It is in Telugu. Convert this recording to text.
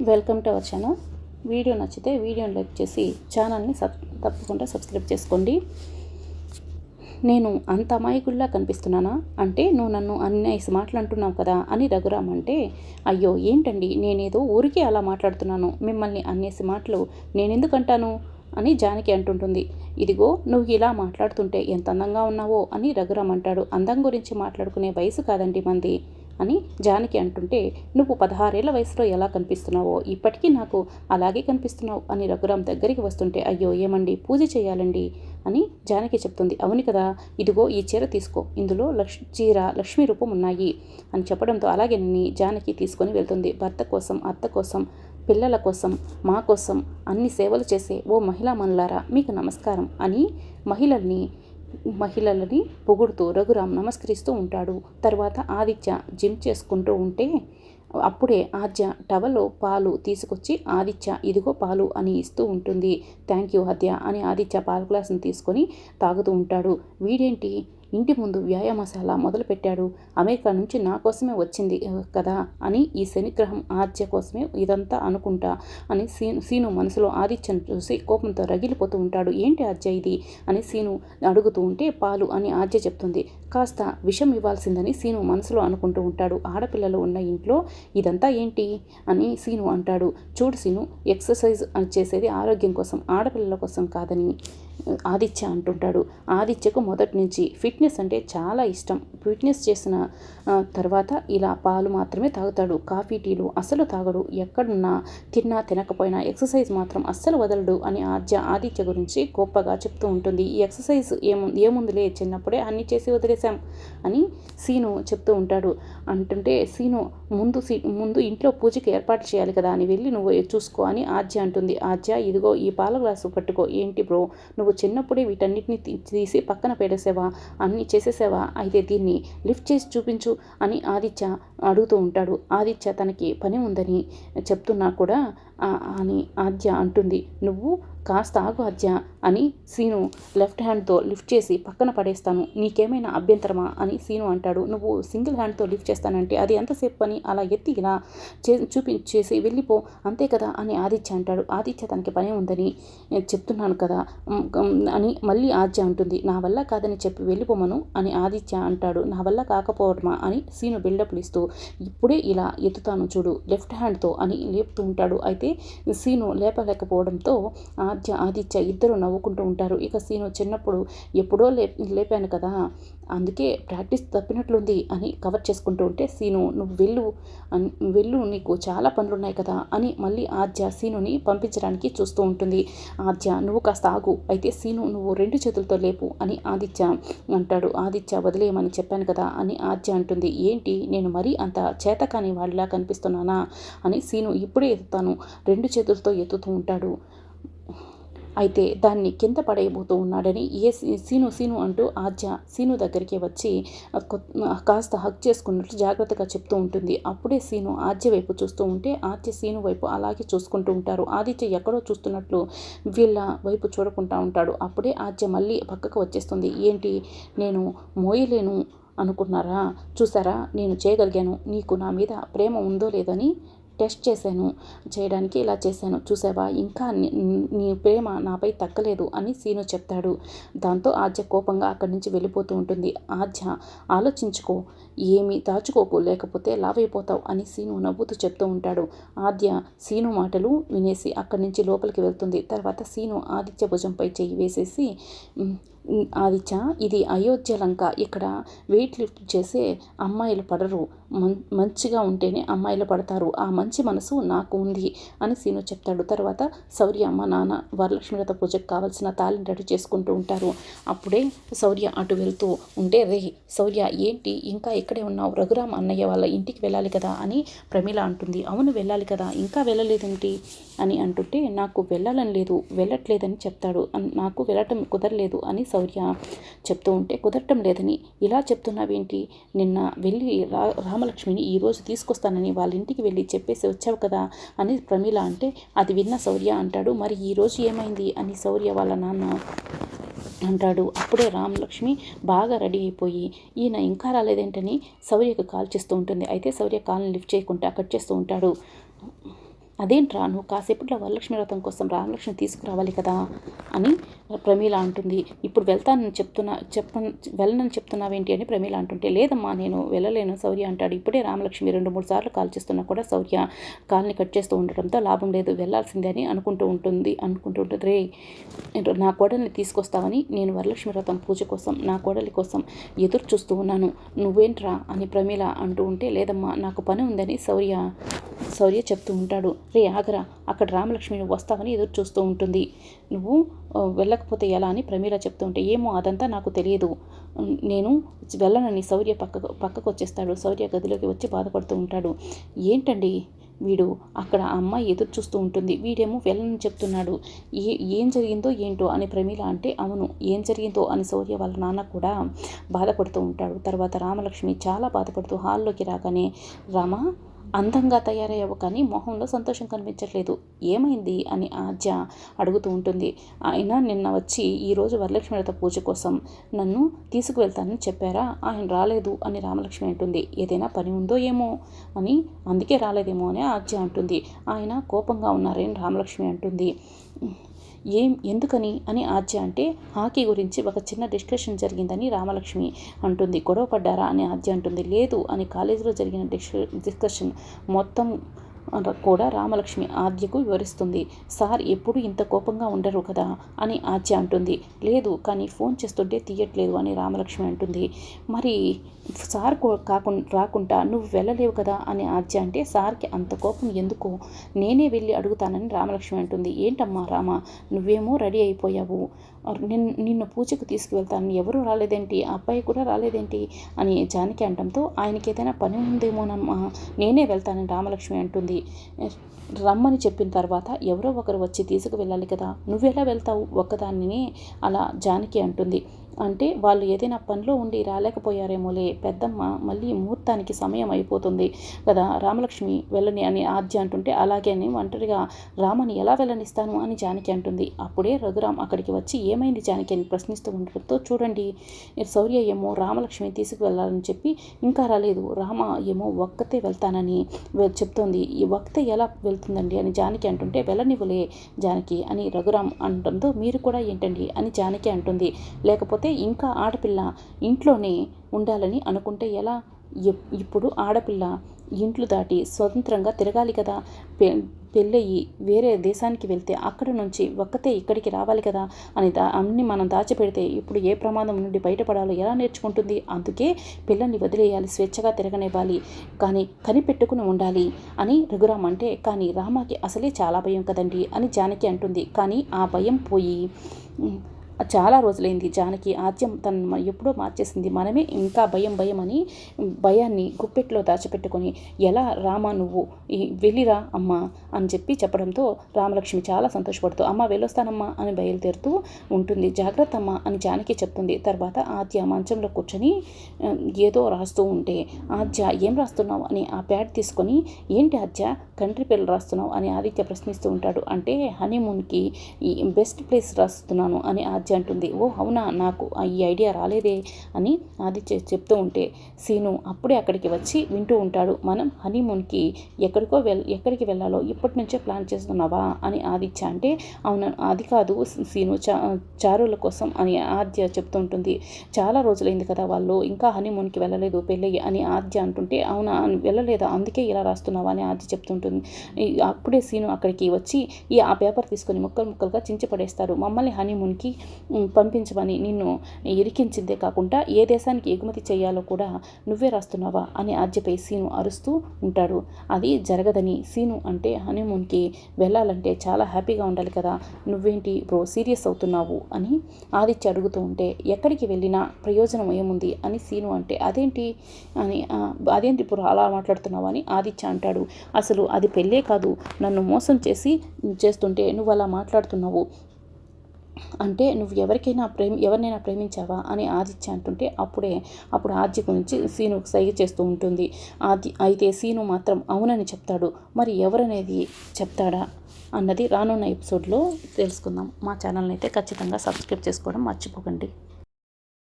Welcome to our channel. Video నచ్చితే వీడియోని లైక్ చేసి ఛానల్ని తప్పకుండా సబ్స్క్రైబ్ చేసుకోండి. నేను అంత అమాయకుల్లా కనిపిస్తున్నానా అంటే నువ్వు నన్ను అన్నేసి మాటలు అంటున్నావు కదా అని రఘురామ్ అంటే, అయ్యో ఏంటండి, నేనేదో ఊరికే అలా మాట్లాడుతున్నాను, మిమ్మల్ని అన్నేసి మాటలు నేనెందుకు అంటాను అని జానకి అంటుంటుంది. ఇదిగో నువ్వు ఇలా మాట్లాడుతుంటే ఎంత అందంగా ఉన్నావో అని రఘురామ్ అంటాడు. అందం గురించి మాట్లాడుకునే వయసు కాదండి మంది అని జానకి అంటుంటే, నువ్వు 16 ఏళ్ల వయసులో ఎలా కనిపిస్తున్నావో ఇప్పటికీ నాకు అలాగే కనిపిస్తున్నావు అని రఘురామ్ దగ్గరికి వస్తుంటే, అయ్యో ఏమండి పూజ చేయాలండి అని జానకి చెప్తుంది. అవును కదా, ఇదిగో ఈ చీర తీసుకో, ఇందులో లక్ష్మీ రూపం ఉన్నాయి అని చెప్పడంతో అలాగే జానకి తీసుకొని వెళ్తుంది. భర్త కోసం, అత్త కోసం, పిల్లల కోసం, మా కోసం అన్ని సేవలు చేసే ఓ మహిళా మనులారా మీకు నమస్కారం అని మహిళలని పొగుడుతూ రఘురామ్ నమస్కరిస్తూ ఉంటాడు. తర్వాత ఆదిత్య జిమ్ చేసుకుంటూ ఉంటే అప్పుడే ఆద్య టవల్లో పాలు తీసుకొచ్చి ఆదిత్య ఇదిగో పాలు అని ఇస్తూ ఉంటుంది. థ్యాంక్ యూ ఆద్య అని ఆదిత్య పాల గ్లాసును తీసుకొని తాగుతూ ఉంటాడు. వీడేంటి ఇంటి ముందు వ్యాయామశాల మొదలుపెట్టాడు, అమెరికా నుంచి నా కోసమే వచ్చింది కదా అని ఈ శనిగ్రహం ఆద్య కోసమే ఇదంతా అనుకుంటా అని సీను మనసులో ఆదిత్యను చూసి కోపంతో రగిలిపోతూ ఉంటాడు. ఏంటి ఆద్య ఇది అని సీను అడుగుతూ ఉంటే, పాలు అని ఆద్య చెప్తుంది. కాస్త విషం ఇవ్వాల్సిందని సీను మనసులో అనుకుంటూ ఉంటాడు. ఆడపిల్లలు ఉన్న ఇంట్లో ఇదంతా ఏంటి అని సీను అంటాడు. చూడు సీను, ఎక్సర్సైజ్ చేసేది ఆరోగ్యం కోసం, ఆడపిల్లల కోసం కాదని ఆదిత్య అంటుంటాడు. ఆదిత్యకు మొదటి నుంచి ఫిట్నెస్ అంటే చాలా ఇష్టం. ఫిట్నెస్ చేసిన తర్వాత ఇలా పాలు మాత్రమే తాగుతాడు, కాఫీ టీలు అస్సలు తాగడు. ఎక్కడున్నా తిన్నా తినకపోయినా ఎక్సర్సైజ్ మాత్రం అస్సలు వదలడు అని ఆదిత్య గురించి గొప్పగా చెప్తూ ఉంటుంది. ఈ ఎక్సర్సైజ్ ఏముందిలే, చిన్నప్పుడే అన్నీ చేసి వదిలేశాం అని సీను చెప్తూ ఉంటాడు. అంటుంటే సీను ముందు ఇంట్లో పూజకి ఏర్పాటు చేయాలి కదా అని వెళ్ళి నువ్వు చూసుకో అని ఆద్య అంటుంది. ఆద్య ఇదిగో ఈ పాల గ్లాసు పట్టుకో. ఏంటి బ్రో, నువ్వు చిన్నప్పుడే వీటన్నిటిని తీసి పక్కన పెడేసావా, అన్నీ చేసేసావా, అయితే దీన్ని లిఫ్ట్ చేసి చూపించు అని ఆదిత్య అడుగుతూ ఉంటాడు. ఆదిత్య తనకి పని ఉందని చెప్తున్నా కూడా అని ఆద్య అంటుంది. నువ్వు కాస్త ఆగు ఆద్య అని సీను లెఫ్ట్ హ్యాండ్తో లిఫ్ట్ చేసి పక్కన పడేస్తాను, నీకేమైనా అభ్యంతరమా అని సీను అంటాడు. నువ్వు సింగిల్ హ్యాండ్తో లిఫ్ట్ చేస్తానంటే అది ఎంతసేపు పని, అలా ఎత్తి ఇలా చూపించేసి వెళ్ళిపో అంతే కదా అని ఆదిత్య అంటాడు. ఆదిత్య తనకి పని ఉందని చెప్తున్నాను కదా అని మళ్ళీ ఆద్య అంటుంది. నా వల్ల కాదని చెప్పి వెళ్ళిపోమను అని ఆదిత్య అంటాడు. నా వల్ల కాకపోవడమా అని సీను బిల్డప్లు ఇస్తూ, ఇప్పుడే ఇలా ఎత్తుతాను చూడు లెఫ్ట్ హ్యాండ్తో అని లేపుతూ ఉంటాడు. అయితే సీను లేపలేకపోవడంతో ఆదిత్య ఇద్దరు నవ్వుకుంటూ ఉంటారు. ఇక సీను చిన్నప్పుడు ఎప్పుడో లేపాను కదా, అందుకే ప్రాక్టీస్ తప్పినట్లుంది అని కవర్ చేసుకుంటూ ఉంటే సీను నువ్వు వెళ్ళు నీకు చాలా పనులున్నాయి కదా అని మళ్ళీ ఆద్య సీనుని పంపించడానికి చూస్తూ ఉంటుంది. ఆద్య నువ్వు కాస్త ఆగు, అయితే సీను నువ్వు 2 చేతులతో లేపు అని ఆదిత్య అంటాడు. ఆదిత్య వదిలేయమని చెప్పాను కదా అని ఆద్య అంటుంది. ఏంటి, నేను మరీ అంత చేతకాని వాడిలా కనిపిస్తున్నానా అని సీను ఇప్పుడే ఎత్తుతాను 2 చేతులతో ఎత్తుతూ ఉంటాడు. అయితే దాన్ని కింద పడేయబోతూ ఉన్నాడని సీను అంటూ ఆద్య సీను దగ్గరికి వచ్చి కాస్త హక్ చేసుకున్నట్లు జాగ్రత్తగా చెప్తూ ఉంటుంది. అప్పుడే సీను ఆద్య వైపు చూస్తూ ఉంటే ఆద్య సీను వైపు అలాగే చూసుకుంటూ ఉంటారు. ఆదిత్య ఎక్కడో చూస్తున్నట్లు వీళ్ళ వైపు చూడకుండా ఉంటాడు. అప్పుడే ఆద్య మళ్ళీ పక్కకు వచ్చేస్తుంది. ఏంటి, నేను మోయలేను అనుకున్నారా, చూసారా నేను చేయగలిగాను, నీకు నా మీద ప్రేమ ఉందో లేదని టెస్ట్ చేయడానికి ఇలా చేశాను, చూసావా ఇంకా నీ ప్రేమ నాపై తగ్గలేదు అని సీను చెప్తాడు. దాంతో ఆద్య కోపంగా అక్కడి నుంచి వెళ్ళిపోతూ ఉంటుంది. ఆద్య ఆలోచించుకో, ఏమీ దాచుకోకు, లేకపోతే లావైపోతావు అని సీను నవ్వుతూ చెప్తూ ఉంటాడు. ఆద్య సీను మాటలు వినేసి అక్కడి నుంచి లోపలికి వెళ్తుంది. తర్వాత సీను ఆదిత్య భుజంపై చెయ్యి వేసేసి, ఆదిత్య ఇది అయోధ్య లంక, ఇక్కడ వెయిట్ లిఫ్ట్ చేసే అమ్మాయిలు పడరు, మంచిగా ఉంటేనే అమ్మాయిలు పడతారు, ఆ మంచి మనసు నాకు ఉంది అని సీను చెప్తాడు. తర్వాత శౌర్య అమ్మ నాన్న వరలక్ష్మి వ్రత పూజకు కావాల్సిన తాళిని రెడీ చేసుకుంటూ ఉంటారు. అప్పుడే శౌర్య అటు వెళ్తూ ఉంటే, రే శౌర్య ఏంటి ఇంకా ఇక్కడే ఉన్నావు, రఘురామ్ అన్నయ్య వాళ్ళ ఇంటికి వెళ్ళాలి కదా అని ప్రమీల అంటుంది. అవును వెళ్ళాలి కదా, ఇంకా వెళ్ళలేదేంటి అని అంటుంటే, నాకు వెళ్ళాలని లేదు, వెళ్ళట్లేదని చెప్తాడు. నాకు వెళ్ళటం కుదరలేదు అని శౌర్య చెప్తూ ఉంటే, కుదరటం లేదని ఇలా చెప్తున్నావేంటి, నిన్న వెళ్ళి రామలక్ష్మిని ఈరోజు తీసుకొస్తానని వాళ్ళ ఇంటికి వెళ్ళి చెప్పేసి వచ్చావు కదా అని ప్రమీల అంటే, అది విన్న శౌర్య అంటాడు, మరి ఈరోజు ఏమైంది అని శౌర్య వాళ్ళ నాన్న అంటాడు. అప్పుడే రామలక్ష్మి బాగా రెడీ అయిపోయి, ఈయన ఇంకా రాలేదేంటని శౌర్యకు కాల్ చేస్తూ ఉంటుంది. అయితే శౌర్య కాల్ని లిఫ్ట్ చేయకుండా కట్ చేస్తూ ఉంటాడు. అదేంట్రా నువ్వు కాసేపట్లో వరలక్ష్మి వ్రతం కోసం రామలక్ష్మి తీసుకురావాలి కదా అని ప్రమీల అంటుంది. ఇప్పుడు వెళ్తానని వెళ్ళనని చెప్తున్నావేంటి అని ప్రమీల అంటుంటే, లేదమ్మా నేను వెళ్ళలేను శౌర్య అంటాడు. ఇప్పుడే రామలక్ష్మి 2-3 సార్లు కాల్ చేస్తున్నా కూడా శౌర్య కాల్ని కట్ చేస్తూ ఉండటంతో లాభం లేదు, వెళ్లాల్సిందే అని అనుకుంటూ ఉంటుంది. రే నా కోడల్ని తీసుకొస్తావని నేను వరలక్ష్మి వ్రతం పూజ కోసం నా కోడలి కోసం ఎదురు చూస్తూ ఉన్నాను, నువ్వేంట్రా అని ప్రమీల అంటూ ఉంటే, లేదమ్మా నాకు పని ఉందని శౌర్య చెప్తూ ఉంటాడు. రే ఆగరా, అక్కడ రామలక్ష్మి నువ్వు వస్తావని ఎదురు చూస్తూ ఉంటుంది, నువ్వు వెళ్ళకపోతే ఎలా అని ప్రమీల చెప్తూ ఉంటే, ఏమో అదంతా నాకు తెలియదు, నేను వెళ్ళనని శౌర్య పక్కకు వచ్చేస్తాడు. శౌర్య గదిలోకి వచ్చి బాధపడుతూ ఉంటాడు. ఏంటండి వీడు, అక్కడ ఆ అమ్మాయి ఎదురు చూస్తూ ఉంటుంది, వీడేమో వెళ్ళనని చెప్తున్నాడు, ఏం జరిగిందో ఏంటో అని ప్రమీల అంటే, అవును ఏం జరిగిందో అని శౌర్య వాళ్ళ నాన్న కూడా బాధపడుతూ ఉంటాడు. తర్వాత రామలక్ష్మి చాలా బాధపడుతూ హాల్లోకి రాగానే, రామ అందంగా తయారయ్యావు కానీ మొహంలో సంతోషం కనిపించట్లేదు, ఏమైంది అని ఆద్య అడుగుతూ ఉంటుంది. ఆయన నిన్న వచ్చి ఈరోజు వరలక్ష్మి వ్రత పూజ కోసం నన్ను తీసుకువెళ్తానని చెప్పారా, ఆయన రాలేదు అని రామలక్ష్మి అంటుంది. ఏదైనా పని ఉందో ఏమో అని, అందుకే రాలేదేమో అని ఆద్య అంటుంది. ఆయన కోపంగా ఉన్నారని రామలక్ష్మి అంటుంది. ఎందుకని అని ఆద్య అంటే, హాకీ గురించి ఒక చిన్న డిస్కషన్ జరిగిందని రామలక్ష్మి అంటుంది. గొడవ పడ్డారా అని ఆద్య అంటుంది. లేదు అని కాలేజీలో జరిగిన డిస్కషన్ మొత్తం కూడా రామలక్ష్మి ఆద్యకు వివరిస్తుంది. సార్ ఎప్పుడు ఇంత కోపంగా ఉండరు కదా అని ఆద్య అంటుంది. లేదు కానీ ఫోన్ చేస్తుంటే తీయట్లేదు అని రామలక్ష్మి అంటుంది. మరి సార్ రాకుండా నువ్వు వెళ్ళలేవు కదా అని ఆద్య అంటే, సార్కి అంత కోపం ఎందుకో నేనే వెళ్ళి అడుగుతానని రామలక్ష్మి అంటుంది. ఏంటమ్మా రామ, నువ్వేమో రెడీ అయిపోయావు, నిన్ను పూజకు తీసుకువెళ్తాను, ఎవరూ రాలేదేంటి, ఆ అబ్బాయి కూడా రాలేదేంటి అని జానకి అనడంతో, ఆయనకి ఏదైనా పని ఉందేమోనమ్మా, నేనే వెళ్తానని రామలక్ష్మి అంటుంది. రమ్మని చెప్పిన తర్వాత ఎవరో ఒకరు వచ్చి తీసుకువెళ్ళాలి కదా, నువ్వెలా వెళ్తావు ఒక్కదాన్ని అలా జానకి అంటుంది. అంటే వాళ్ళు ఏదైనా పనిలో ఉండి రాలేకపోయారేమోలే పెద్దమ్మ, మళ్ళీ ముహూర్తానికి సమయం అయిపోతుంది కదా, రామలక్ష్మి వెళ్ళని అని ఆద్య అంటుంటే, అలాగే అని ఒంటరిగా రామని ఎలా వెళ్ళనిస్తాను అని జానకి అంటుంది. అప్పుడే రఘురామ్ అక్కడికి వచ్చి, ఏమైంది జానకి అని ప్రశ్నిస్తూ ఉండడంతో, చూడండి శౌర్య ఏమో రామలక్ష్మి తీసుకువెళ్ళాలని చెప్పి ఇంకా రాలేదు, రామ ఏమో ఒక్కతే వెళ్తానని చెప్తోంది, ఈ ఒక్కతే ఎలా వెళ్తుందండి అని జానకి అంటుంటే, వెళ్ళనివ్వలే జానకి అని రఘురామ్ అనడంతో, మీరు కూడా ఏంటండి అని జానకి అంటుంది. లేకపోతే ఇంకా ఆడపిల్ల ఇంట్లోనే ఉండాలని అనుకుంటే ఎలా, ఇప్పుడు ఆడపిల్ల ఇంట్లు దాటి స్వతంత్రంగా తిరగాలి కదా, పెళ్ళయి వేరే దేశానికి వెళ్తే అక్కడ నుంచి ఒక్కతే ఇక్కడికి రావాలి కదా అని అన్ని మనం దాచిపెడితే ఇప్పుడు ఏ ప్రమాదం నుండి బయటపడాలో ఎలా నేర్చుకుంటుంది, అందుకే పిల్లల్ని వదిలేయాలి, స్వేచ్ఛగా తిరగనివ్వాలి, కానీ కనిపెట్టుకుని ఉండాలి అని రఘురామ్ అంటే, కానీ రామాకి అసలే చాలా భయం కదండి అని జానకి అంటుంది. కానీ ఆ భయం పోయి చాలా రోజులైంది, జానకి ఆద్యం తను ఎప్పుడో మార్చేసింది, మనమే ఇంకా భయం అని భయాన్ని గుప్పెట్లో దాచిపెట్టుకొని, ఎలా రామా నువ్వు వెళ్ళిరా అమ్మా అని చెప్పడంతో రామలక్ష్మి చాలా సంతోషపడుతూ, అమ్మ వెళ్ళొస్తానమ్మా అని బయలుదేరుతూ ఉంటుంది. జాగ్రత్త అమ్మ అని జానకి చెప్తుంది. తర్వాత ఆద్య మంచంలో కూర్చొని ఏదో రాస్తూ ఉంటే, ఆద్య ఏం రాస్తున్నావు అని ఆ ప్యాడ్ తీసుకొని, ఏంటి ఆద్య కంట్రీ పేర్లు రాస్తున్నావు అని ఆదిత్య ప్రశ్నిస్తూ ఉంటాడు. అంటే హనీమూన్కి ఈ బెస్ట్ ప్లేస్ రాస్తున్నాను అని ఆద్య అంటుంది. ఓ అవునా, నాకు ఈ ఐడియా రాలేదే అని ఆదిత్య చెప్తూ ఉంటే, సీను అప్పుడే అక్కడికి వచ్చి వింటూ ఉంటాడు. మనం హనీమూన్కి ఎక్కడికి వెళ్ళాలో ఇప్పటి నుంచే ప్లాన్ చేస్తున్నావా అని ఆదిత్య అంటే, అవును అది కాదు సీను, చారుల కోసం అని ఆద్య చెప్తూ ఉంటుంది. చాలా రోజులైంది కదా వాళ్ళు ఇంకా హనీమూన్కి వెళ్ళలేదు పెళ్ళి అని ఆద్య అంటుంటే, అవునా వెళ్ళలేదా అందుకే ఇలా రాస్తున్నావా అని ఆద్య చెప్తుంటుంది. అప్పుడే సీను అక్కడికి వచ్చి ఆ పేపర్ తీసుకొని ముక్కలుగా చించి పడేస్తాడు. మమ్మల్ని హనీమూన్కి పంపించమని నిన్ను ఇరికించిందే కాకుండా ఏ దేశానికి ఎగుమతి చేయాలో కూడా నువ్వే రాస్తున్నావా అని ఆద్యపై సీను అరుస్తూ ఉంటాడు. అది జరగదని సీను అంటే, హనీమూన్కి వెళ్ళాలంటే చాలా హ్యాపీగా ఉండాలి కదా, నువ్వేంటి బ్రో సీరియస్ అవుతున్నావు అని ఆదిత్య అడుగుతూ ఉంటే, ఎక్కడికి వెళ్ళినా ప్రయోజనం ఏముంది అని సీను అంటే, అదేంటి ఇప్పుడు అలా మాట్లాడుతున్నావు అని ఆదిత్య అంటాడు. అసలు అది పెళ్ళే కాదు, నన్ను మోసం చేస్తుంటే నువ్వు అలా మాట్లాడుతున్నావు అంటే, నువ్వు ఎవరినైనా ప్రేమించావా అని ఆదిత్య అంటుంటే, అప్పుడు ఆద్య గురించి సీను సైగ చేస్తూ ఉంటుంది. అయితే సీను మాత్రం అవునని చెప్తాడు. మరి ఎవరనేది చెప్తాడా అన్నది రానున్న ఎపిసోడ్లో తెలుసుకుందాం. మా ఛానల్ని అయితే ఖచ్చితంగా సబ్స్క్రైబ్ చేసుకోవడం మర్చిపోకండి.